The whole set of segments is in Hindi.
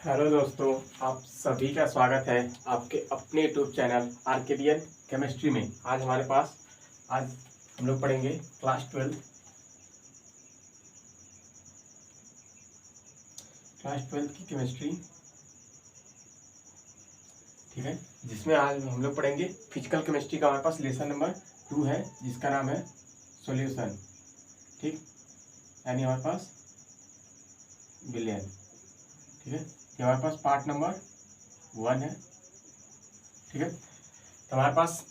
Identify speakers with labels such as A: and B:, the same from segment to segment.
A: हेलो दोस्तों, आप सभी का स्वागत है आपके अपने यूट्यूब चैनल आर्केडियन केमिस्ट्री में। आज हम लोग पढ़ेंगे क्लास ट्वेल्थ की केमिस्ट्री। ठीक है, जिसमें आज हम लोग पढ़ेंगे फिजिकल केमिस्ट्री का। हमारे पास लेसन नंबर 2 है जिसका नाम है सॉल्यूशन। ठीक, यानी हमारे पास बिलियन। ठीक है, ये हमारे पास पार्ट नंबर 1 है। ठीक है, तो हमारे पास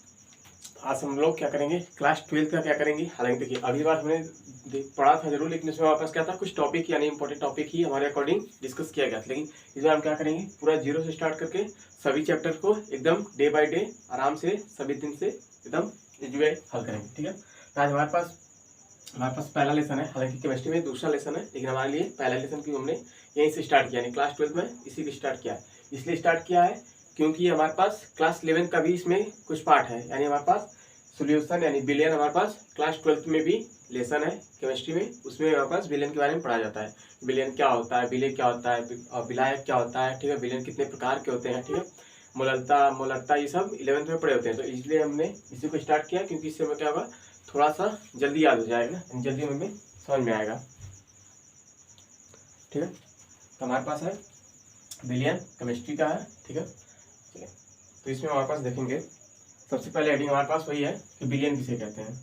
A: आज हम लोग क्या करेंगे, क्लास 12 का क्या करेंगे। हालांकि देखिए, अगली बार हमने पढ़ा था जरूर, लेकिन इसमें हमारे पास क्या था, कुछ टॉपिक यानी इंपॉर्टेंट टॉपिक ही हमारे अकॉर्डिंग डिस्कस किया गया था। लेकिन इस बार हम क्या करेंगे, पूरा जीरो से स्टार्ट करके सभी चैप्टर को एकदम डे बाय डे आराम से सभी दिन से एकदम एंजॉय हल करेंगे। ठीक है, तो आज हमारे पास पहला लेसन है। हालांकि केमिस्ट्री में दूसरा लेसन है, लेकिन हमारे लिए पहला लेसन क्यों हमने यहीं से स्टार्ट किया, यानी क्लास 12 में इसी को स्टार्ट किया है। इसलिए स्टार्ट किया है क्योंकि हमारे पास क्लास 11 का भी इसमें कुछ पार्ट है, यानी हमारे पास सोल्यूशन यानी बिलियन हमारे पास क्लास 12 में भी लेसन है केमिस्ट्री में। उसमें हमारे पास बिलियन के बारे में पढ़ा जाता है। बिलियन क्या होता है, बिलियन क्या होता है और विलायक क्या होता है। ठीक है, बिलियन कितने प्रकार के होते हैं। ठीक है, मोलरता ये सब 11th में पढ़े होते हैं। तो इसलिए हमने इसी को स्टार्ट किया क्योंकि इससे हमें क्या होगा, थोड़ा सा जल्दी याद हो जाएगा, जल्दी हमें समझ में आएगा। ठीक है, तो हमारे पास है बिलियन केमिस्ट्री का है। ठीक है, चलिए, तो इसमें हमारे पास देखेंगे सबसे पहले हेडिंग हमारे पास वही है कि बिलियन किसे कहते हैं।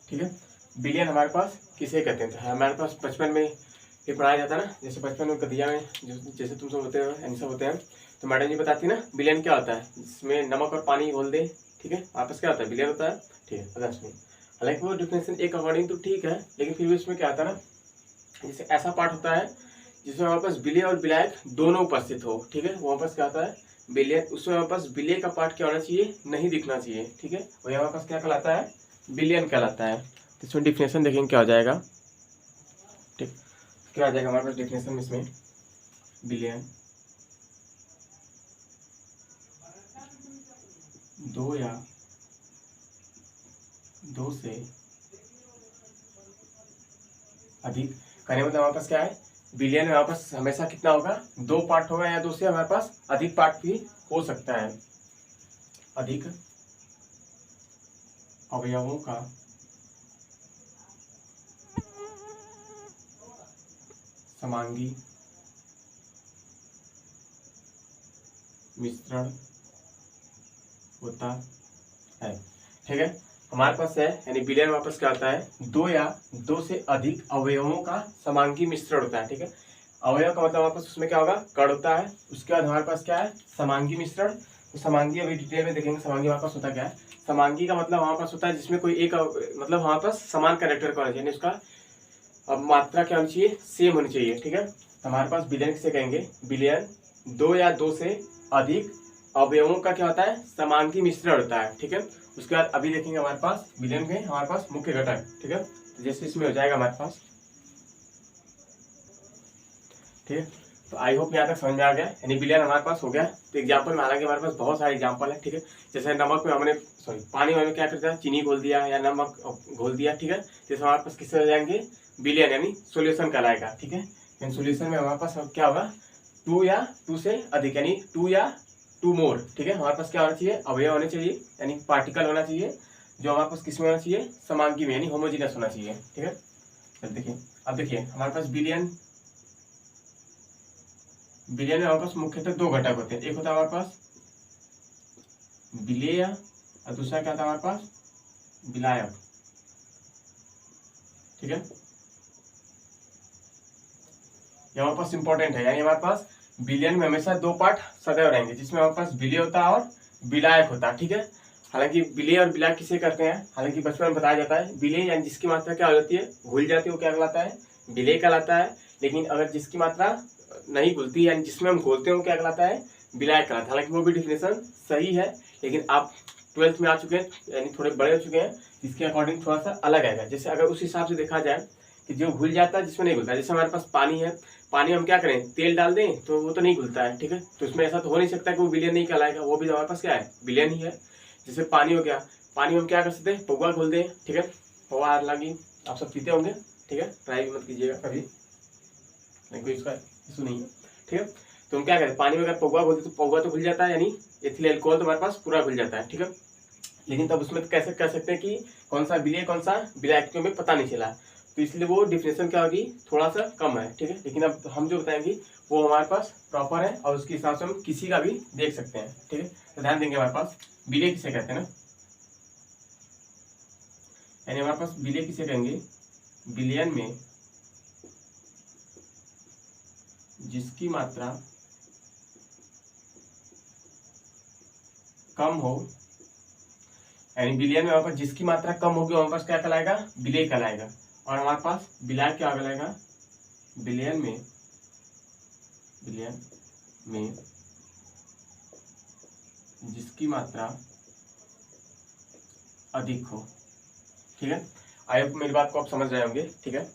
A: ठीक है, बिलियन हमारे पास किसे कहते हैं। तो हमारे पास बचपन में ये पढ़ाया जाता है ना, जैसे बचपन में गधिया में जैसे तुम सब होते हो आंसर होते हैं, तो मैडम जी बताती ना बिलियन क्या होता है, जिसमें नमक और पानी घोल दे। ठीक है, आपस क्या होता है, बिलियन होता है। ठीक है, अगस्त में हालांकि वो डिफिनेशन एक अकॉर्डिंग तो ठीक है, लेकिन फिर भी उसमें क्या आता है ना, जैसे ऐसा पार्ट होता है जिसमें हमारे पास विलय और विलायक दोनों उपस्थित हो। ठीक है, वहाँ पास क्या होता है, विलय, उसमें हमारे पास विलय का पार्ट क्या होना चाहिए, नहीं दिखना चाहिए। ठीक है, वही हमारे पास क्या कहलाता है, बिलियन कहलाता है। तो इसमें डिफिनेशन देखेंगे क्या हो जाएगा। ठीक, क्या आ जाएगा हमारे पास डिफिनेशन इसमें, बिलियन दो या दो से अधिक करने मतलब हमारे पास क्या है, बिलियन में हमारे पास हमेशा कितना होगा, दो पार्ट होगा, या दो से हमारे पास अधिक पार्ट भी हो सकता है। अधिक अवयवों का समांगी मिश्रण होता है। ठीक है, हमारे पास है यानी बिलियन हमारे पास क्या होता है, दो या दो से अधिक अवयवों का समांगी मिश्रण होता है। ठीक है, अवयव का मतलब हमारे पास उसमें क्या होगा, कण होता है। उसके बाद हमारे पास क्या है, समांगी मिश्रण। तो समांगी अभी डिटेल में देखेंगे समांगी हमारे पास होता क्या है। समांगी का मतलब हमारे पास होता है जिसमें कोई एक मतलब हमारे पास समान कैरेक्टर का होना चाहिए, उसका अब मात्रा क्या होनी चाहिए, सेम होनी चाहिए। ठीक है, तो हमारे पास बिलियन किसे कहेंगे, बिलियन दो या दो से अधिक अवयवों का क्या होता है, समांगी मिश्रण होता है। ठीक है, उसके बाद अभी देखेंगे हमारे पास बिलियन के हमारे पास मुख्य घटक। ठीक है, तो जैसे इसमें हो जाएगा हमारे पास। ठीक है, तो आई होप यहाँ तक समझ में आ गया, यानी बिलियन हमारे पास हो गया। तो एग्जाम्पल में हालांकि हमारे पास बहुत सारे एग्जाम्पल है। ठीक है, जैसे नमक में हमने पानी में क्या करता है, चीनी घोल दिया या नमक घोल दिया। ठीक है, जैसे हमारे पास किससे हो जाएंगे, बिलियन यानी सोल्यूशन कहलाएगा। ठीक है, यानी सोल्यूशन में हमारे पास क्या होगा, टू या टू से अधिक यानी टू या टू मोर। ठीक है, हमारे पास क्या होना चाहिए, अवयव होने चाहिए यानी पार्टिकल होना चाहिए, जो हमारे पास किसमें होना चाहिए, समांगी में यानी होमोजीनियस होना चाहिए। ठीक है, देखिए अब देखिए हमारे पास बिलियन में हमारे पास मुख्यतः दो घटक होते हैं। एक होता है हमारे पास विलेय और दूसरा क्या होता है हमारे पास, विलायक। ठीक है, ये हमारे पास इंपॉर्टेंट है, यानी हमारे पास बिलियन में हमेशा दो पार्ट सदैव रहेंगे, जिसमें हमारे पास विलेय होता है और विलायक होता है। ठीक है, हालांकि विलेय और विलायक किसे करते हैं, हालांकि बचपन में बताया जाता है, विलेय यानी जिसकी मात्रा क्या हो जाती है, घुल जाती है, वो क्या कहलाता है, विलेय कहलाता है। लेकिन अगर जिसकी मात्रा नहीं घुलती यानी जिसमें हम घोलते हैं वो क्या कहलाता है, विलायक कहलाता है। हालांकि वो भी डिफिनेशन सही है, लेकिन आप 12th में आ चुके हैं यानी थोड़े बड़े हो चुके हैं, इसके अकॉर्डिंग थोड़ा सा अलग आएगा। जैसे अगर उस हिसाब से देखा जाए कि जो घुल जाता है जिसमें नहीं घुलता, जैसे हमारे पास पानी है, पानी हम क्या करें, तेल डाल दें तो वो तो नहीं घुलता है। ठीक है, तो इसमें ऐसा तो हो नहीं सकता कि वो बिलियन नहीं कहलाएगा, वो भी हमारे पास क्या है, बिलियन ही है। जैसे पानी हो गया, पानी हम क्या कर सकते हैं, पौवा घोल दें। ठीक है, पौवा हालांकि आप सब पीते होंगे, ठीक है, ट्राई भी मत कीजिएगा कभी, नहीं कोई इसका इशू नहीं है, ठीक है। तो हम क्या करें, पानी में अगर पौवा घोलते तो पौवा तो घुल जाता है, यानी एथिल अल्कोहल तो हमारे पास पूरा घुल जाता है, ठीक है। लेकिन तब उसमें कैसे कर सकते हैं कि कौन सा विलेय कौन सा विलायक एक्टिव में पता नहीं चला, तो इसलिए वो डिफिनेशन क्या होगी, थोड़ा सा कम है, ठीक है। लेकिन अब हम जो बताएंगे वो हमारे पास प्रॉपर है और उसके हिसाब से हम किसी का भी देख सकते हैं, ठीक है। तो ध्यान देंगे, हमारे पास विलेय किसे कहते हैं ना, यानी हमारे पास विलेय किसे कहेंगे, विलयन में जिसकी मात्रा कम हो, यानी विलयन में हमारे पास जिसकी मात्रा कम होगी हमारे पास क्या कहलाएगा, विलेय कहलाएगा। और हमारे पास विलायक क्या कहलाएगा, विलयन में जिसकी मात्रा अधिक हो, ठीक है। आई होप मेरी बात को आप समझ रहे होंगे, ठीक है।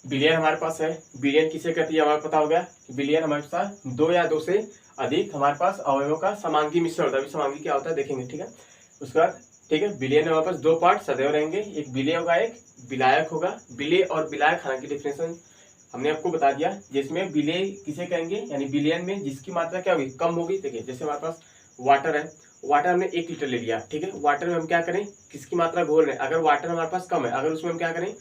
A: विलयन हमारे पास है, विलयन किसे कहती है हमारे पता हो गया, विलयन हमारे पास दो या दो से अधिक हमारे पास अवयवों का समांगी मिश्रण होता है। अभी समांगी क्या होता है देखेंगे, ठीक है। उसके बाद ठीक है, विलयन में हमारे पास दो पार्ट सदैव रहेंगे, एक विलेय होगा एक विलायक होगा। विलेय और विलायक हालांकि डिफरेंशिएशन हमने आपको बता दिया, जिसमें विलेय किसे कहेंगे, यानी विलयन में जिसकी मात्रा क्या होगी, कम होगी। देखिए जैसे हमारे पास वाटर है, वाटर हमने 1 लीटर ले लिया, ठीक है। वाटर में हम क्या करें, किसकी मात्रा घोल रहे हैं, अगर वाटर हमारे पास कम है, अगर उसमें हम क्या करें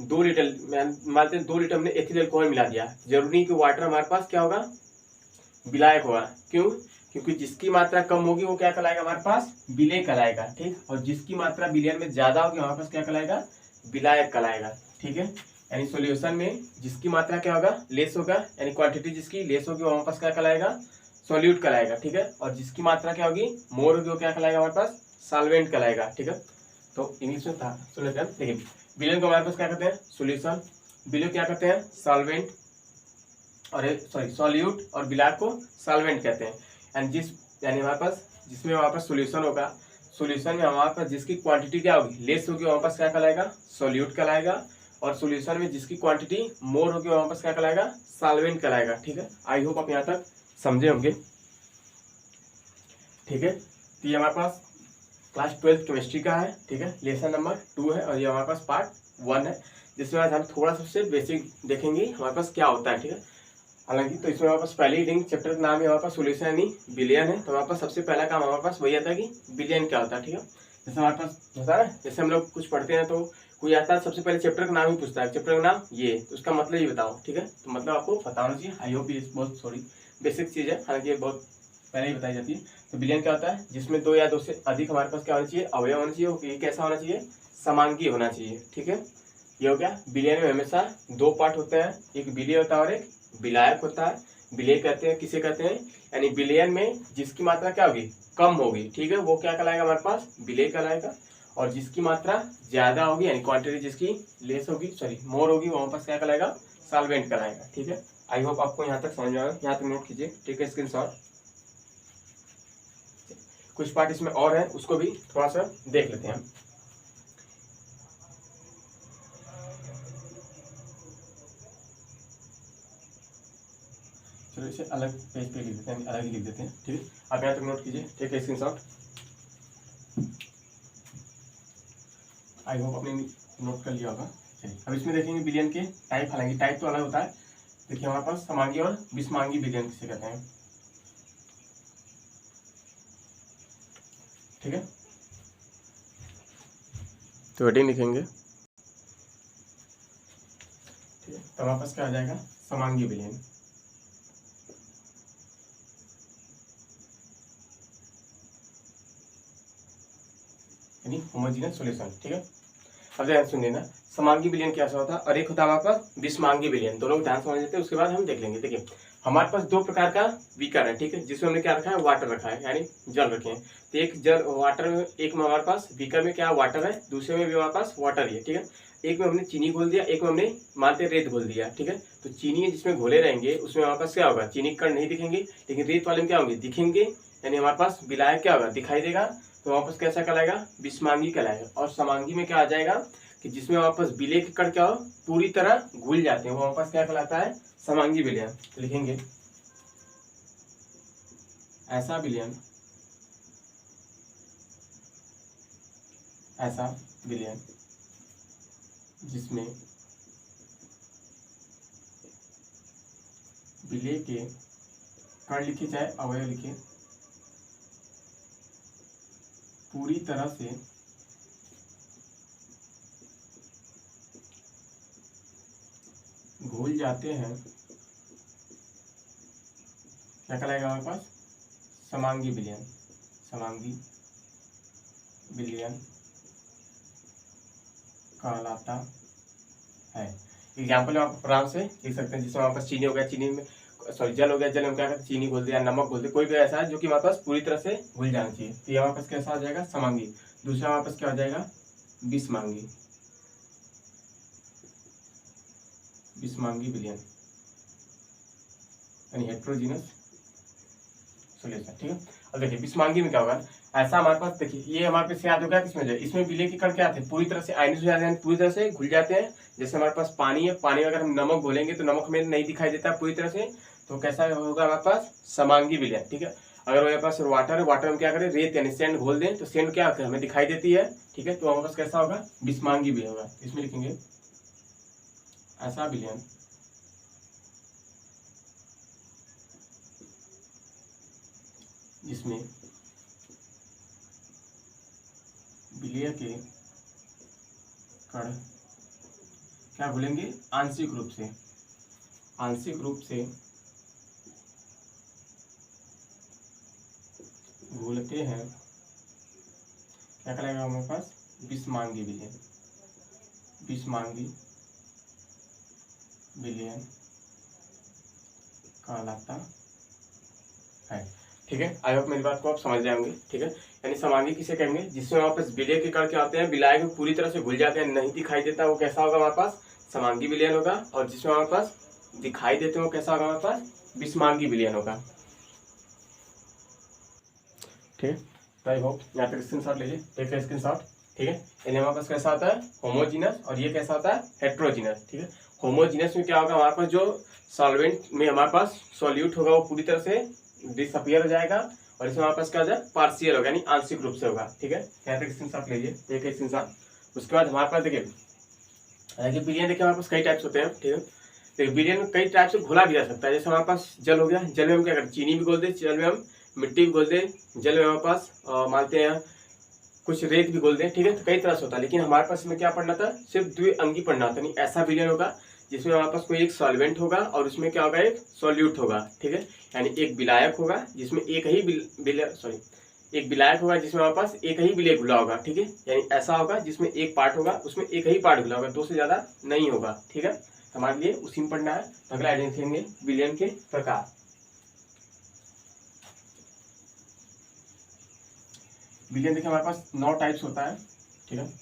A: 2 लीटर, मानते हैं 2 लीटर हमने एथिल अल्कोहल मिला दिया, जरूरी नहीं कि वाटर हमारे पास क्या होगा, विलायक होगा। क्यों, क्योंकि जिसकी मात्रा कम होगी वो क्या कहलाएगा, हमारे पास विलेय कहलाएगा, ठीक। और जिसकी मात्रा विलयन में ज्यादा होगी हमारे पास क्या कहलाएगा, विलायक कहलाएगा, ठीक है। यानी सॉल्यूशन में जिसकी मात्रा क्या होगा, लेस होगा, यानी क्वांटिटी जिसकी लेस होगी वो हमारे पास क्या कहलाएगा, सॉल्यूट कहलाएगा, ठीक है। और जिसकी मात्रा क्या होगी, मोर होगी, वो क्या कहलाएगा, हमारे पास सॉल्वेंट कहलाएगा, ठीक है। तो इंग्लिश में था, सुन लेते हैं, देखिए विलयन को हमारे पास क्या कहते हैं, सॉल्यूशन, विलयन क्या कहते हैं, सॉल्वेंट, और सॉल्यूट, और विलायक को सॉल्वेंट कहते हैं। एंड यानी हमारे पास जिसमें हमारे पास सॉल्यूशन होगा, सॉल्यूशन में हमारे पास जिसकी क्वांटिटी क्या होगी, लेस होगी, हमारे पास क्या कहलाएगा, सॉल्यूट कहलाएगा। और सॉल्यूशन में जिसकी क्वांटिटी मोर होगी हमारे पास क्या कहलाएगा, सॉल्वेंट कहलाएगा, ठीक है। आई होप आप यहाँ तक समझे होंगे, ठीक है। तो ये हमारे पास क्लास 12 केमिस्ट्री का है, ठीक है, लेसन नंबर 2 है, और ये हमारे पास पार्ट 1 है, जिसमें आज हम थोड़ा सा बेसिक देखेंगे हमारे पास क्या होता है, ठीक है। हालांकि तो इसमें हमारे पास पहले ही रिंग चैप्टर का नाम है हमारे पास सॉल्यूशन यानी विलयन है, तो हमारे पास सबसे पहला काम हमारे पास वही आता है कि विलयन क्या होता है, ठीक है। जैसे हमारे पास होता है, जैसे हम लोग कुछ पढ़ते हैं तो कोई आता है सबसे पहले चैप्टर का नाम ही पूछता है, चैप्टर का नाम ये, तो उसका मतलब ही बताओ, ठीक है। तो मतलब आपको पता होना चाहिए, आई होप ये बहुत बेसिक चीज है, हालांकि ये बहुत पहले ही बताई जाती है। तो विलयन क्या होता है, जिसमें 2 या 2 से अधिक हमारे पास क्या होना चाहिए, अवयव होना चाहिए, ये कैसा होना चाहिए, समांगी होना चाहिए, ठीक है। ये हो गया, विलयन में हमेशा 2 पार्ट होते हैं, एक विलेय होता है और एक विलायक होता है। विलेय कहते हैं किसे कहते हैं, यानी विलयन में जिसकी मात्रा क्या होगी, कम होगी, ठीक है, वो क्या कहलाएगा, हमारे पास विलेय कहलाएगा। और जिसकी मात्रा ज्यादा होगी, यानी क्वांटिटी जिसकी लेस होगी, सॉरी मोर होगी, वो हमारे पास क्या कहलाएगा, सॉल्वेंट कहलाएगा, ठीक है। आई होप आपको यहाँ तक समझ में आएगा, यहाँ तक नोट कीजिए, ठीक है, स्क्रीनशॉट। कुछ पार्ट इसमें और है, उसको भी थोड़ा सा देख लेते हैं हम। चलो इसे अलग पेज पे लिख देते हैं, अलग ही लिख देते हैं, ठीक है। आप यहाँ तक नोट कीजिए, ठीक है, स्क्रीनशॉट। आई होप आपने नोट कर लिया होगा। चलिए अब इसमें देखेंगे विलयन के टाइप, हालांकि टाइप तो अलग होता है। देखिए हमारे पास समांगी और विषमांगी विलयन किसे कहते हैं, ठीक है। तो हेडिंग लिखेंगे, ठीक है। तो हमारे पास क्या आ जाएगा, समांगी विलयन, यानी होमोजेनियस सॉल्यूशन, ठीक है। अब ध्यान सुन लेना, समांगी विलयन कैसा होता है और एक होता है हमारे पास विषमांगी विलयन, दोनों ध्यान समझ लेते हैं, उसके बाद हम देख लेंगे। देखिए हमारे पास 2 प्रकार का बीकर है, ठीक है, जिसमें हमने क्या रखा है, वाटर रखा है, यानी जल रखे हैं। तो एक जल वाटर में, एक में हमारे पास बीकर में क्या वाटर है, दूसरे में भी हमारे पास वाटर ही है, ठीक है। एक में हमने चीनी घोल दिया, एक में हमने मानते रेत घोल दिया, ठीक है। तो चीनी जिसमें घोले रहेंगे उसमें हमारे पास क्या होगा, चीनी कण नहीं दिखेंगे, लेकिन रेत वाले में क्या होंगे, दिखेंगे, यानी हमारे पास विलायक क्या होगा, दिखाई देगा, तो हमारे पास कैसा कहलाएगा, विषमांगी कहलाएगा। और समांगी में क्या आ जाएगा कि जिसमें हमारे पास विलेय के कण क्या हो, पूरी तरह घुल जाते हैं, वो हमारे पास क्या कहलाता है, समांगी विलयन। लिखेंगे ऐसा विलयन, ऐसा विलयन जिसमें विलेय के कण लिखे चाहे अवयव लिखे, पूरी तरह से घुल जाते हैं, क्या कहलाएगा हमारे पास? समांगी विलयन। समांगी विलयन कहलाता है। एग्जाम्पल आप आराम से लिख सकते हैं, जिसमें हमारे पास चीनी हो गया, चीनी में सॉरी जल हो गया, जल में क्या करते हैं? चीनी घोल दिया, नमक घोल दिया, कोई भी ऐसा है जो कि हमारे पास पूरी तरह से घुल जाना चाहिए, तो ये हमारे पास कैसा हो जाएगा? समांगी। दूसरा हमारे पास क्या हो जाएगा? विषमांगी। विषमांगी विलयन यानी हेट्रोजीनस सॉल्यूशन। ठीक है, अब देखिए विषमांगी में क्या होगा? ऐसा हमारे पास देखिए, ये हमारे पास याद होगा किसमें जो इसमें विलेय के कण क्या आते हैं? पूरी तरह से आयनित हो जाते हैं, पूरी तरह से घुल जाते हैं। जैसे हमारे पास पानी है, पानी में अगर हम नमक घोलेंगे तो नमक में नहीं दिखाई देता पूरी तरह से, तो कैसा होगा हमारे पास? समांगी विलयन। ठीक है, अगर हमारे पास वाटर है, वाटर में क्या करें? रेत यानी सेंड घोल दें तो सेंड क्या हमें दिखाई देती है। ठीक है, तो हमारे पास कैसा होगा? विषमांगी विलयन होगा। इसमें लिखेंगे ऐसा विलयन जिसमें विलेय के कण क्या घुलेंगे? आंशिक रूप से, आंशिक रूप से घुलते हैं, क्या कहलाएगा हमारे पास? विषमांगी विलयन। विषमांगी विलयन कहलाता है। ठीक है, आई होप मेरी बात को आप समझ जाएंगे। ठीक है, यानी समांगी किसे कहेंगे? जिसमें हमारे पास विलेय के कण क्या होते हैं? विलायक में पूरी तरह से घुल जाते हैं, नहीं दिखाई देता, वो कैसा होगा हमारे पास? समांगी विलयन होगा। और जिसमें हमारे पास दिखाई देते हैं वो कैसा होगा हमारे पास? विषमांगी विलयन होगा। ठीक है, तो आई होप यहाँ तक स्क्रीनशॉट लीजिए, एक स्क्रीनशॉट। ठीक है, यानी हमारे पास कैसा होता है? होमोजीनस, और ये कैसा होता है? हेट्रोजीनस। ठीक है, होमोजीनस में क्या होगा? हमारे पास जो सॉल्वेंट में हमारे पास सॉल्यूट होगा वो पूरी तरह से डिसअपियर हो जाएगा, और इसमें हमारे पास क्या हो जाए? पार्शियल होगा, यानी आंशिक रूप से होगा। ठीक है, यहाँ तक स्क्रीनशॉट लीजिए, एक स्क्रीनशॉट। उसके बाद हमारे पास देखिए विलयन, देखिए हमारे पास कई टाइप्स होते हैं। ठीक है, देखिए विलयन में कई टाइप से घोला भी जा सकता है। जैसे हमारे पास जल हो गया, जल में हम क्या करते हैं? चीनी भी घोल दे, जल में हम मिट्टी भी घोल दे, जल में हमारे पास मानते हैं कुछ रेत भी घोल दें। ठीक है, तो कई तरह से होता है, लेकिन हमारे पास इसमें क्या पढ़ना था? सिर्फ द्विअंगी पढ़ना था। नहीं, ऐसा विलयन होगा जिसमें हमारे पास कोई एक सॉल्वेंट होगा और उसमें क्या होगा? एक सॉल्यूट होगा। ठीक है, यानी एक विलायक होगा जिसमें एक ही एक विलायक होगा जिसमें हमारे पास एक ही विलेय घुला होगा। ठीक है, यानी ऐसा होगा जिसमें एक पार्ट होगा, उसमें एक ही पार्ट घुला होगा, दो से ज्यादा नहीं होगा। ठीक है, हमारे लिए उसी में पढ़ना है। तो अगला आइडिया देखेंगे विलयन के प्रकार। विलयन देखिए हमारे पास 9 टाइप्स होता है। ठीक है,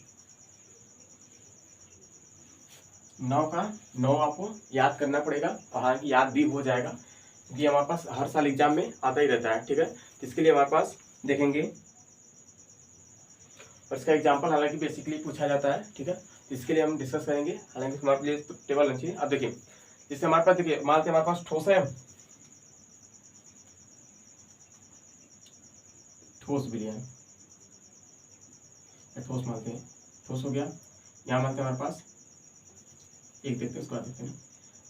A: 9 का 9 आपको याद करना पड़ेगा, और हालांकि याद भी हो जाएगा क्योंकि हमारे पास हर साल एग्जाम में आता ही रहता है। ठीक है, तो इसके लिए हमारे पास देखेंगे, और इसका एग्जाम्पल हालांकि बेसिकली पूछा जाता है। ठीक है, तो इसके लिए हम डिस्कस करेंगे, हालांकि हमारे लिए टेबल होनी चाहिए। अब देखिए, जैसे हमारे पास देखिए मानते हैं हमारे पास ठोस है, ठोस विलयन, ठोस मानते हैं, ठोस हो गया। यहाँ मानते हैं हमारे पास एक, देखते हैं उसको देखते हैं,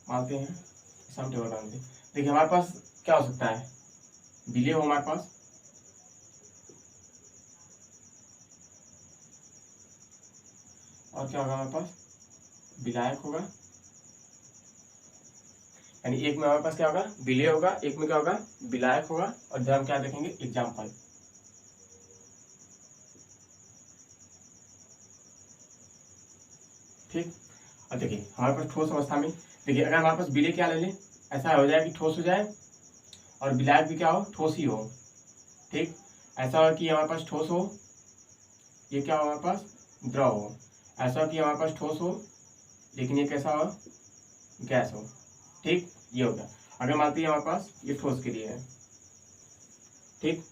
A: मानते हैं सम टेबल मानते हैं। देखिए हमारे पास क्या हो सकता है? विलय हो हमारे पास, और क्या होगा हमारे पास? विलायक होगा। यानी एक में हमारे पास क्या होगा? विलय होगा, एक में क्या होगा? विलायक होगा। और जब हम क्या देखेंगे? एग्जाम्पल। ठीक, और देखिए हमारे पास ठोस अवस्था में देखिए अगर हमारे पास विलय क्या ले लें, ऐसा हो जाए कि ठोस हो जाए, और विलायक भी क्या हो? ठोस ही हो। ठीक, ऐसा हो कि हमारे पास ठोस हो, ये क्या हो? हमारे पास द्रव हो। ऐसा हो कि हमारे पास ठोस हो लेकिन ये कैसा हो? गैस हो। ठीक, ये हो गया। अगर मानते हैं हमारे पास ये ठोस के लिए है, ठीक,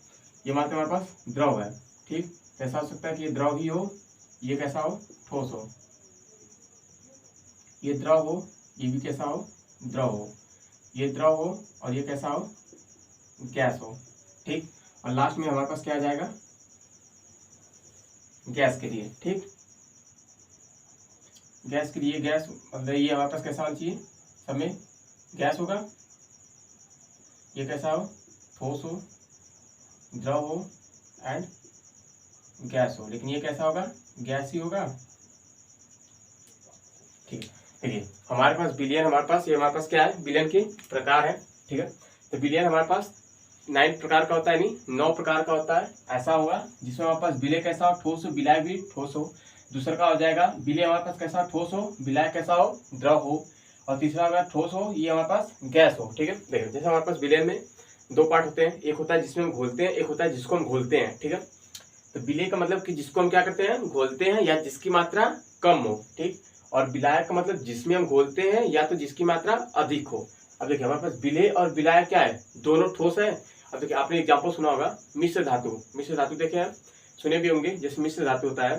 A: ये मानते हैं हमारे पास द्रव है। ठीक, कैसा हो सकता है कि ये द्रव ही हो, ये कैसा हो? ठोस हो। ये द्रव हो, ये भी कैसा हो? द्रव हो। ये द्रव हो और ये कैसा हो? गैस हो। ठीक, और लास्ट में हमारे पास क्या आ जाएगा? गैस के लिए। ठीक, गैस के लिए, गैस मतलब ये हमारे पास कैसा होना चाहिए? सब में गैस होगा, ये कैसा हो, ठोस हो, द्रव हो एंड गैस हो, लेकिन ये कैसा होगा, गैस ही होगा। ठीक है, देखिए हमारे पास बिलियन, हमारे पास ये हमारे पास क्या है, बिलियन के प्रकार है। ठीक है, तो बिलियन हमारे पास 9 प्रकार का होता है, नहीं 9 प्रकार का होता है। ऐसा होगा जिसमें हमारे पास विलय कैसा हो, ठोस हो, विलायक भी ठोस हो। दूसरा का हो जाएगा विलय हमारे पास कैसा, ठोस हो, विलायक कैसा हो, द्रव हो। और तीसरा अगर ठोस हो, ये हमारे पास गैस हो। ठीक है, देखो जैसे हमारे पास विलय में 2 पार्ट होते हैं, एक होता है जिसमें हम घोलते हैं, एक होता है जिसको हम घोलते हैं। ठीक है, तो विलय का मतलब कि जिसको हम क्या करते हैं, घोलते हैं या जिसकी मात्रा कम हो। ठीक, और विलायक का मतलब जिसमें हम घोलते हैं या तो जिसकी मात्रा अधिक हो। अब देखिए हमारे पास विलय और विलायक क्या है, दोनों ठोस है। अब देखिए आपने एग्जाम्पल सुना होगा मिश्र धातु, मिश्र धातु देखे हैं, सुने भी होंगे। जैसे मिश्र धातु होता है,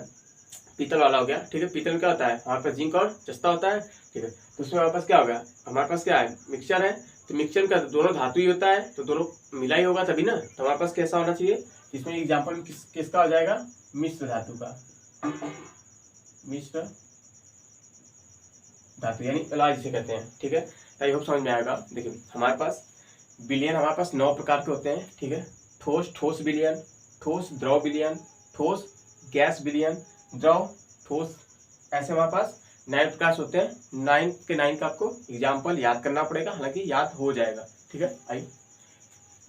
A: पीतल वाला हो गया। ठीक है, पीतल में क्या होता है, हमारे पास जिंक और जस्ता होता है। ठीक है, तो उसमें हमारे पास क्या होगा, हमारे पास क्या है, मिक्सचर है। तो मिक्सचर का दोनों धातु ही होता है, तो दोनों मिला ही होगा तभी ना। तो हमारे पास कैसा होना चाहिए, इसमें एग्जाम्पल में किसका हो जाएगा, मिश्र धातु का, मिश्र धातु यानी एलॉय जिसे कहते हैं। ठीक है, आई होप समझ में आएगा। देखिए हमारे पास विलयन हमारे पास 9 प्रकार के होते हैं। ठीक है, ठोस, ठोस विलयन, ठोस द्रव विलयन, ठोस गैस विलयन, द्रव, ठोस, ऐसे हमारे पास 9 प्रकार होते हैं। 9 के 9 का आपको एग्जाम्पल याद करना पड़ेगा, हालांकि याद हो जाएगा। ठीक है, आई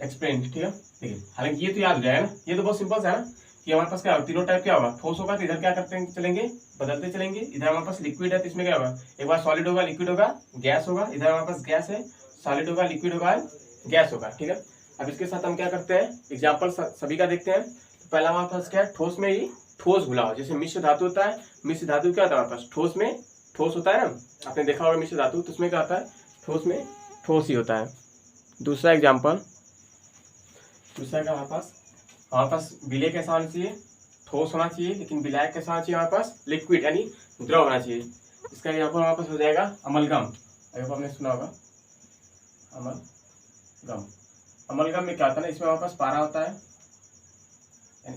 A: एक्सप्लेन। ठीक है, देखिए हालांकि ये तो याद हो जाएगा ना, ये तो बहुत सिंपल है ना कि हमारे पास क्या होगा, तीनों टाइप क्या होगा, ठोस होगा तो इधर क्या करते हैं, चलेंगे बदलते चलेंगे। इधर हमारे पास लिक्विड है तो इसमें क्या होगा, एक बार सॉलिड होगा, लिक्विड होगा, गैस होगा। इधर हमारे पास गैस है, सॉलिड होगा, लिक्विड होगा, गैस होगा। ठीक है, अब इसके साथ हम क्या करते हैं, एग्जाम्पल सभी का देखते हैं। तो पहला हमारे पास क्या है, ठोस में ही ठोस घुला हो, जैसे मिश्र धातु होता है। मिश्र धातु क्या होता है हमारे पास, ठोस में ठोस होता है ना, आपने देखा होगा मिश्र धातु, तो उसमें क्या होता है, ठोस में ठोस ही होता है। दूसरा एग्जाम्पल, दूसरा क्या हमारे पास विलय कैसा होना चाहिए, ठोस होना चाहिए, लेकिन विलायक कैसा होना चाहिए, हमारे पास लिक्विड यानी द्रव होना चाहिए। इसका एग्जाम्पल हमारे पास हो जाएगा अमलगम। अगर आपने सुना होगा अमलगम। अमलगम में क्या होता है ना, इसमें हमारे पास पारा होता है,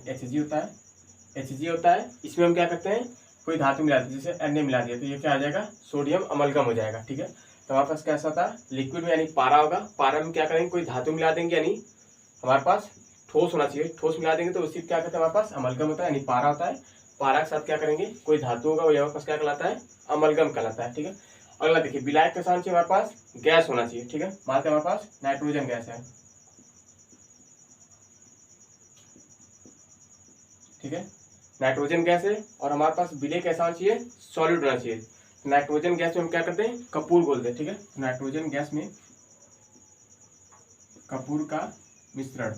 A: Hg होता है, Hg होता है। इसमें हम क्या करते हैं, कोई धातु मिला दी, जैसे Na मिला दिया, तो ये क्या आ जाएगा, सोडियम अमलगम हो जाएगा। ठीक है, तो हमारे पास कैसा होता है, लिक्विड में यानी पारा होगा, पारा में क्या करेंगे, कोई धातु मिला देंगे, यानी हमारे पास ठोस होना चाहिए, ठोस मिला देंगे तो उसी क्या कहते हैं, हमारे पास अमलगम होता है, यानी पारा होता है। पारा के साथ क्या करेंगे, कोई धातु होगा, वो हमारे पास क्या कहलाता है, अमलगम कहलाता है। ठीक है, अगला देखिए विलायक के साथ हमारे पास गैस होना चाहिए। ठीक है, मानते हैं हमारे पास नाइट्रोजन गैस है। ठीक है, नाइट्रोजन गैस है और हमारे पास विलय कैसा होना चाहिए, सॉलिड होना चाहिए। नाइट्रोजन गैस में हम क्या करते हैं, कपूर घोलते हैं। ठीक है, नाइट्रोजन गैस में कपूर का मिश्रण।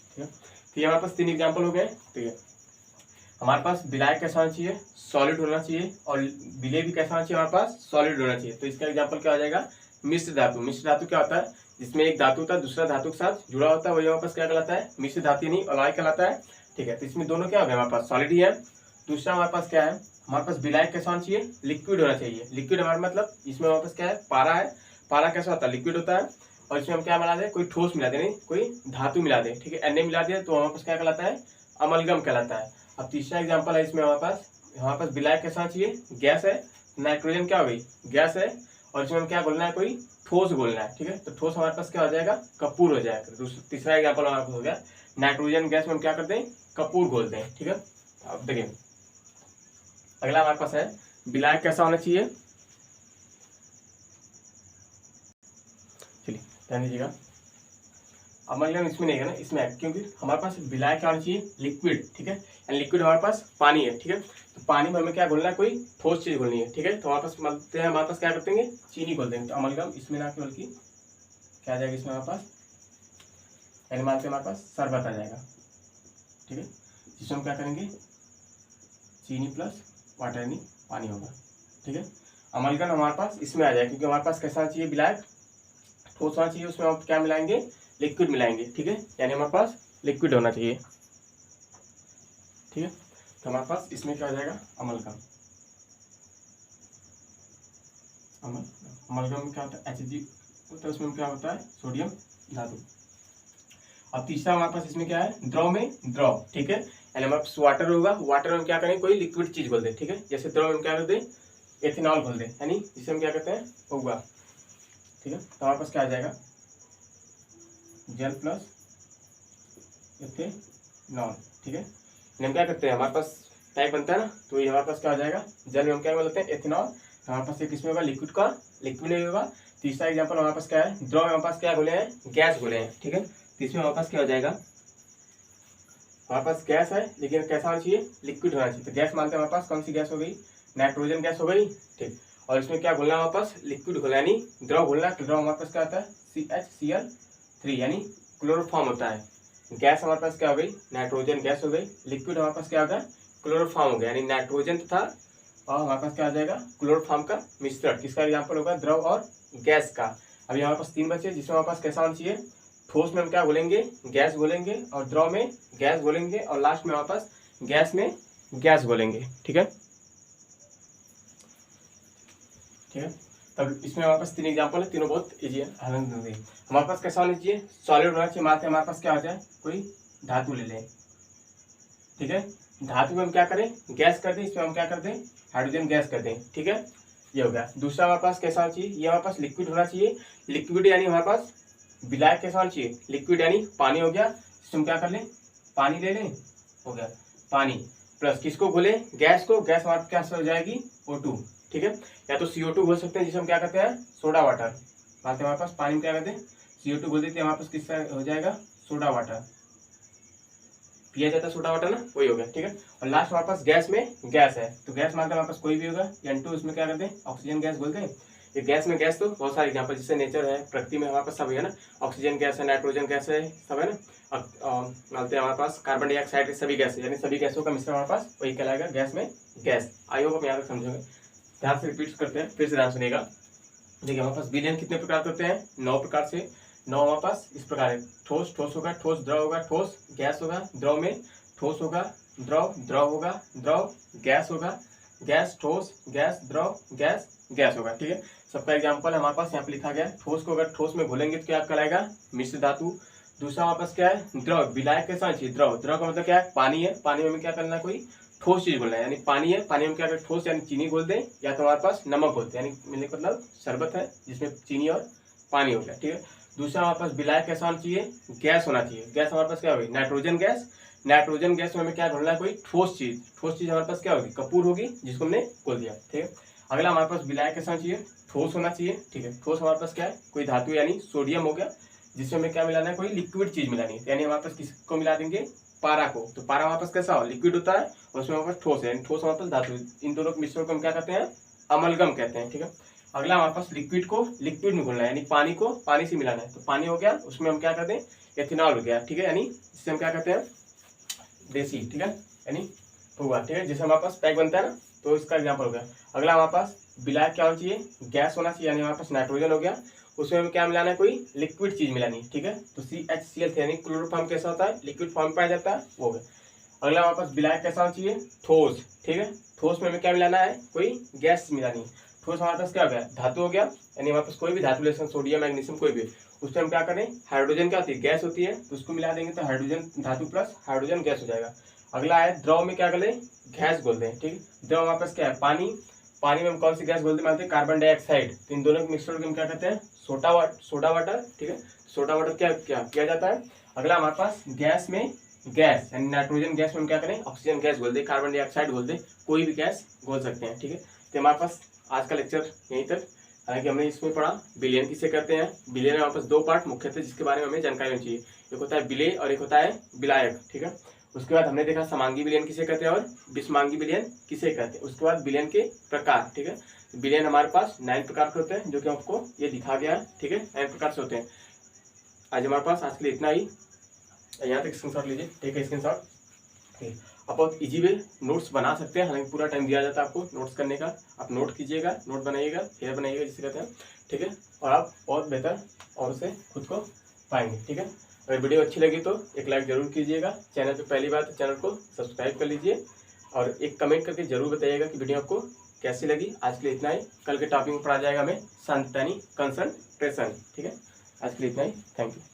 A: ठीक है, तो ये हमारे पास 3 एग्जाम्पल हो गए। ठीक है, हमारे पास विलायक कैसा होना चाहिए, सॉलिड होना चाहिए, और विलय भी कैसा होना चाहिए, हमारे पास सॉलिड होना चाहिए। तो इसका एग्जाम्पल क्या हो जाएगा, मिश्र धातु। मिश्र धातु क्या होता है, जिसमें एक धातु होता है दूसरा धातु के साथ जुड़ा होता है, वही हमारे पास क्या कहलाता है, मिश्र धातु यानी अलॉय कहलाता है। ठीक है, तो इसमें दोनों क्या हो गए, हमारे पास सॉलिड ही है। दूसरा हमारे पास क्या है, हमारे पास विलायक कैसा होना चाहिए, लिक्विड होना चाहिए। लिक्विड हमारे मतलब इसमें हमारे पास क्या है, पारा है। पारा कैसा होता है, लिक्विड होता है, और इसमें हम क्या मिला दें, कोई ठोस मिला दें, कोई धातु मिला दें। ठीक है, Na मिला दिया तो हमारे पास क्या कहलाता है, अमलगम कहलाता है। अब तीसरा एग्जाम्पल है, इसमें हमारे पास विलायक कैसा चाहिए, गैस है, नाइट्रोजन क्या हो गई, गैस है, और इसमें हम क्या बोलना है, कोई ठोस बोलना है। ठीक है, तो ठोस हमारे पास क्या हो जाएगा, कपूर हो जाएगा। तीसरा एग्जाम्पल हमारे पास हो गया, नाइट्रोजन गैस में हम क्या करते हैं, कपूर घोलते हैं। ठीक है, अब देखिए अगला हमारे पास है विलायक कैसा होना चाहिए। चलिए ध्यान दीजिएगा, अमलगम इसमें नहीं है ना, इसमें है, क्योंकि हमारे पास विलायक क्या होना चाहिए, लिक्विड। ठीक है, लिक्विड हमारे पास पानी है। ठीक है, तो पानी में हमें क्या घोलना है, कोई ठोस चीज घोलनी है। ठीक है, तो हमारे पास मानते हैं, हमारे पास क्या करते हैं, चीनी घोल देंगे। तो अमलगम इसमें ना केवल की क्या आ जाएगा, इसमें हमारे पास यानी मानते हैं हमारे पास शरबत आ जाएगा। ठीक है, जिसमें हम क्या करेंगे, चीनी प्लस वाटर यानी पानी होगा। ठीक है, अमलगम हमारे पास इसमें आ जाएगा, क्योंकि हमारे पास कैसा चाहिए, विलायक ठोस होना चाहिए, उसमें हम क्या मिलाएंगे, लिक्विड मिलाएंगे। ठीक है, यानी हमारे पास लिक्विड होना चाहिए। ठीक है, तो हमारे पास इसमें क्या हो जाएगा, अमलगम। अमलगम में क्या होता है, Hg होता है, उसमें क्या होता है, सोडियम धातु। अब तीसरा हमारे पास इसमें क्या है, द्रव में द्रव। ठीक है, यानी हमारे पास वाटर होगा, वाटर में क्या करें, कोई लिक्विड चीज घोल दे। ठीक है, जैसे द्रव में क्या कर दे, एथेनॉल घोल दे, यानी जिसे हम क्या कहते हैं, होगा ठीक है। तो हमारे पास क्या आ जाएगा, जल प्लस इथेनॉल, ठीक है। हम क्या करते हैं, हमारे पास पैक बनता है ना, तो ये हमारे पास क्या आ जाएगा, जल में हम क्या बोलते हैं, एथेनॉल। तो हमारे पास एक किसमें होगा, लिक्विड का, लिक्विड में होगा। तीसरा एग्जाम्पल हमारे पास क्या है, द्रव में हमारे पास क्या बोले हैं, गैस बोले हैं, ठीक है। तो इसमें हमारे पास क्या हो जाएगा, हमारे पास गैस है लेकिन कैसा होना चाहिए, लिक्विड होना चाहिए। तो गैस मानते हैं हमारे पास कौन सी गैस हो गई, नाइट्रोजन गैस हो गई, ठीक। और इसमें क्या घोलना है हमारे पास, लिक्विड घोलना यानी द्रव घोलना। तो द्रव हमारे पास क्या होता है, CHCl3 यानी क्लोरोफॉर्म होता है। गैस हमारे पास क्या हो गई, नाइट्रोजन गैस हो गई। लिक्विड हमारे पास क्या होगा, क्लोरोफॉर्म हो गया, यानी नाइट्रोजन तथा और हमारे पास क्या आ जाएगा, क्लोरोफॉर्म का मिश्रण। किसका एग्जाम्पल होगा, द्रव और गैस का। अभी हमारे पास 3 बचे, जिसमें हमारे पास कैसा होना चाहिए, ठोस में हम क्या बोलेंगे, गैस बोलेंगे, और द्रव में गैस बोलेंगे, और लास्ट में हमारे पास गैस में गैस बोलेंगे, ठीक है, ठीक है। तब इसमें हमारे पास 3 एग्जाम्पल है, तीनों बहुत इजी है। हमारे पास कैसा होना चाहिए, सॉलिड होना चाहिए। मानते हैं हमारे पास क्या हो जाए, कोई धातु ले लें, ठीक है। धातु में हम क्या करें, गैस कर दें, इसमें हम क्या कर दें, हाइड्रोजन गैस कर दें, ठीक है। ये हो गया। दूसरा हमारे पास कैसा होना चाहिए, ये हमारे पास लिक्विड होना चाहिए। लिक्विड यानी हमारे पास विलायक कैसा होना चाहिए, लिक्विड यानी पानी हो गया। इसमें हम क्या कर लें, पानी ले लें, हो गया पानी, प्लस किसको घोले, गैस को। गैस हमारे क्या हो जाएगी, O2, ठीक है। या तो CO2 घोल सकते हैं, जिसे हम क्या कहते हैं, सोडा वाटर। मानते हैं हमारे पास पानी में क्या कहते हैं, CO2 घोल देते हैं, हमारे पास किसका हो जाएगा, सोडा वाटर, पिया जाता है सोडा वाटर ना, वही हो गया, ठीक है। और लास्ट हमारे पास गैस में गैस है। तो गैस मानते हैं हमारे पास कोई भी होगा, N2, उसमें क्या करते हैं, ऑक्सीजन गैस बोलते हैं। ये गैस में गैस तो बहुत सारे एग्जाम्पल, जैसे नेचर है, प्रकृति में हमारे पास सब है ना, ऑक्सीजन गैस है, नाइट्रोजन गैस है, सब है ना। मानते हैं हमारे पास कार्बन डाइऑक्साइड, सभी गैस है, यानी सभी गैसों का मिश्रण हमारे पास वही कहलाएगा गैस में गैस। आई होप आप यहाँ तक समझोगे। ध्यान से रिपीट करते हैं, फिर से ध्यान सुनिएगा। देखिए हमारे पास विलयन कितने प्रकार के होते हैं, 9 प्रकार से। 9 हमारे पास इस प्रकार है, ठोस, ठोस होगा, ठोस द्रव होगा, ठोस गैस होगा, द्रव में ठोस होगा, द्रव, द्रव होगा, द्रव गैस होगा, गैस ठोस, गैस द्रव, गैस गैस होगा, ठीक है। सबका एग्जांपल हमारे पास यहाँ पे लिखा गया है। ठोस को अगर ठोस में घोलेंगे तो क्या कहलाएगा, मिश्र धातु। दूसरा हमारे पास क्या है, द्रव, विलायक कैसा चाहिए, द्रव, द्रव का मतलब क्या है, पानी है। पानी में क्या करना है, कोई ठोस चीज घोलना है, यानी पानी है, पानी में क्या करें, ठोस यानी चीनी घोल दें, या तो हमारे पास नमक घोलते हैं, यानी मिलने का मतलब शरबत है जिसमें चीनी और पानी हो गया, ठीक है। दूसरा हमारे पास विलायक कैसा होना चाहिए, गैस होना चाहिए। गैस हमारे पास क्या होगी, नाइट्रोजन गैस। नाइट्रोजन गैस में हमें क्या घोलना है, कोई ठोस चीज। ठोस चीज हमारे पास क्या होगी, कपूर होगी, जिसको हमने घोल दिया, ठीक है। अगला हमारे पास विलायक कैसा होना चाहिए, ठोस होना चाहिए, ठीक है। ठोस हमारे पास क्या है, कोई धातु यानी सोडियम हो गया, जिसमें हमें क्या मिलाना है, कोई लिक्विड चीज मिलानी है, यानी हमारे पास किसको मिला देंगे, पारा को। तो पारा हमारे पास कैसा हो, लिक्विड होता है, और उसमें हमारे पास ठोस है, यानी ठोस हमारे पास धातु। इन दोनों के मिश्रण को हम क्या कहते हैं, अमलगम कहते हैं, ठीक है। अगला हमारे पास लिक्विड को लिक्विड में घोलना है, यानी पानी को पानी से मिलाना है। तो पानी हो गया, उसमें हम क्या करते हैं, एथेनॉल हो गया, ठीक है, यानी जिसे हम क्या कहते हैं, देसी, ठीक है, यानी हुआ, ठीक है, जिससे हमारे पास पैक बनता है ना, तो इसका एग्जाम्पल हो गया। अगला हमारे पास विलायक क्या होना चाहिए, गैस होना चाहिए, यानी हमारे पास नाइट्रोजन हो गया, उसमें हमें क्या मिलाना है, कोई लिक्विड चीज मिलानी है, ठीक है। तो CHCl यानी क्लोरोफॉर्म कैसा होता है, लिक्विड फॉर्म पाया जाता है, वो हो गया। अगला हमारे पास विलायक कैसा होना चाहिए, ठोस, ठीक है। ठोस में हमें क्या मिलाना है, कोई गैस मिलानी है। ठोस हमारे पास क्या हो गया, धातु हो गया, यानी हमारे पास कोई भी धातु ले, सोडियम, मैग्नीशियम, कोई भी, उसमें हम क्या करें, हाइड्रोजन क्या होती है, गैस होती है, तो उसको मिला देंगे, तो हाइड्रोजन धातु प्लस हाइड्रोजन गैस हो जाएगा। अगला है द्रव में क्या करें, गैस बोलते हैं, ठीक है। द्रव हमारे पास क्या है, पानी। पानी में हम कौन सी गैस बोलते हैं, कार्बन डाइऑक्साइड। तो इन दोनों के मिश्रण को हम क्या कहते हैं, सोडा वाटर, ठीक है। सोडा वाटर क्या क्या किया जाता है। अगला हमारे पास गैस में गैस, यानी नाइट्रोजन गैस में हम क्या करें, ऑक्सीजन गैस बोल दे, कार्बन डाइऑक्साइड बोल दे, कोई भी गैस बोल सकते हैं, ठीक है। तो हमारे पास आज का लेक्चर यहीं तक। हालांकि हमने इसमें पढ़ा विलयन किसे कहते हैं। विलयन में हमारे पास 2 पार्ट मुख्यतः जिसके बारे में हमें जानकारी होनी चाहिए, एक होता है विलेय और एक होता है विलायक, ठीक है। उसके बाद हमने देखा समांगी विलयन किसे कहते हैं और विषमांगी विलयन किसे कहते हैं। उसके बाद विलयन के प्रकार, ठीक है। विलयन हमारे पास 9 प्रकार के होते हैं, जो कि आपको ये दिखा गया है, ठीक है, 9 प्रकार से होते हैं। आज हमारे पास आज के लिए इतना ही। यहाँ तक स्क्रीनशॉट लीजिए, ठीक है, स्क्रीनशॉट, ठीक। आप बहुत इजी वे नोट्स बना सकते हैं, हालांकि पूरा टाइम दिया जाता है आपको नोट्स करने का। आप नोट कीजिएगा, नोट बनाइएगा, फेयर बनाइएगा जिसे कहते हैं, ठीक है, और आप बहुत बेहतर और से खुद को पाएंगे, ठीक है। अगर वीडियो अच्छी लगी तो एक लाइक जरूर कीजिएगा। चैनल पे पहली बार तो चैनल को सब्सक्राइब कर लीजिए, और एक कमेंट करके जरूर बताइएगा कि वीडियो आपको कैसी लगी। आज के लिए इतना ही। कल के टॉपिक में पढ़ा जाएगा हमें शांतनी कंसंट्रेशन, ठीक है। आज के लिए इतना ही, थैंक यू।